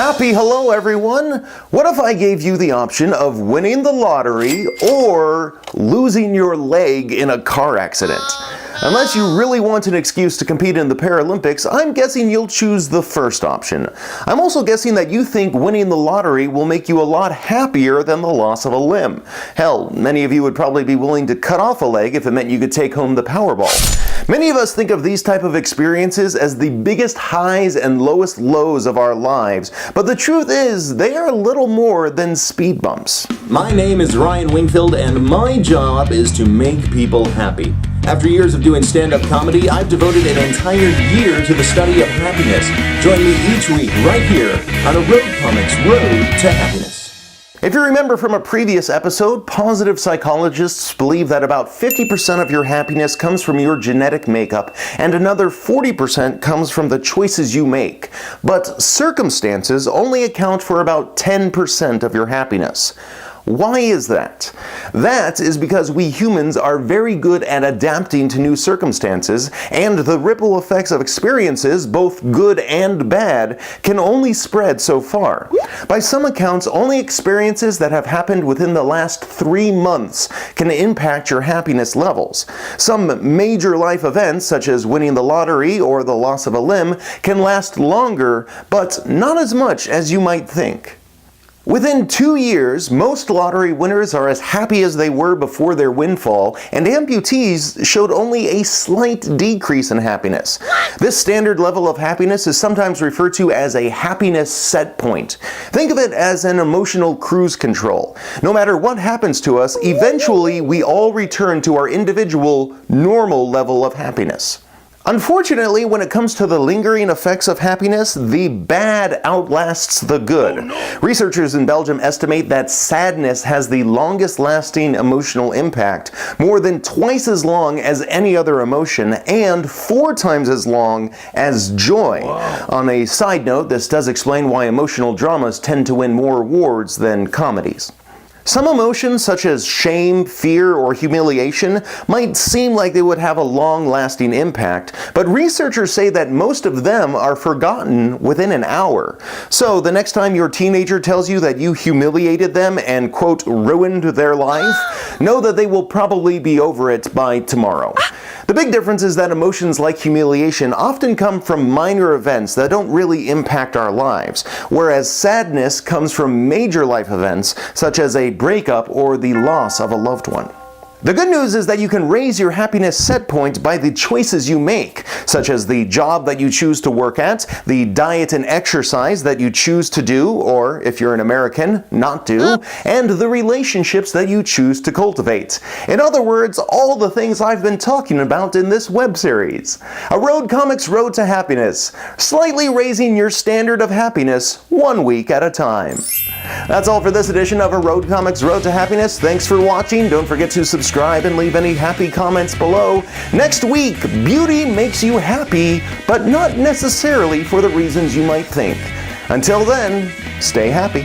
Happy hello everyone! What if I gave you the option of winning the lottery or losing your leg in a car accident? Unless you really want an excuse to compete in the Paralympics, I'm guessing you'll choose the first option. I'm also guessing that you think winning the lottery will make you a lot happier than the loss of a limb. Hell, many of you would probably be willing to cut off a leg if it meant you could take home the Powerball. Many of us think of these type of experiences as the biggest highs and lowest lows of our lives, but the truth is, they are little more than speed bumps. My name is Ryan Wingfield, and my job is to make people happy. After years of doing stand-up comedy, I've devoted an entire year to the study of happiness. Join me each week right here on A Road Comics Road to Happiness. If you remember from a previous episode, positive psychologists believe that about 50% of your happiness comes from your genetic makeup, and another 40% comes from the choices you make. But circumstances only account for about 10% of your happiness. Why is that? That is because we humans are very good at adapting to new circumstances, and the ripple effects of experiences, both good and bad, can only spread so far. By some accounts, only experiences that have happened within the last 3 months can impact your happiness levels. Some major life events, such as winning the lottery or the loss of a limb, can last longer, but not as much as you might think. Within 2 years, most lottery winners are as happy as they were before their windfall, and amputees showed only a slight decrease in happiness. This standard level of happiness is sometimes referred to as a happiness set point. Think of it as an emotional cruise control. No matter what happens to us, eventually we all return to our individual, normal level of happiness. Unfortunately, when it comes to the lingering effects of happiness, the bad outlasts the good. Researchers in Belgium estimate that sadness has the longest lasting emotional impact, more than twice as long as any other emotion, and 4 times as long as joy. Wow. On a side note, this does explain why emotional dramas tend to win more awards than comedies. Some emotions, such as shame, fear, or humiliation, might seem like they would have a long-lasting impact, but researchers say that most of them are forgotten within an hour. So the next time your teenager tells you that you humiliated them and, quote, ruined their life, know that they will probably be over it by tomorrow. The big difference is that emotions like humiliation often come from minor events that don't really impact our lives, whereas sadness comes from major life events such as a breakup or the loss of a loved one. The good news is that you can raise your happiness set point by the choices you make, such as the job that you choose to work at, the diet and exercise that you choose to do, or if you're an American, not do, and the relationships that you choose to cultivate. In other words, all the things I've been talking about in this web series. A Road Comics Road to Happiness, slightly raising your standard of happiness 1 week at a time. That's all for this edition of A Road Comics Road to Happiness. Thanks for watching. Don't forget to subscribe and leave any happy comments below. Next week, beauty makes you happy, but not necessarily for the reasons you might think. Until then, stay happy.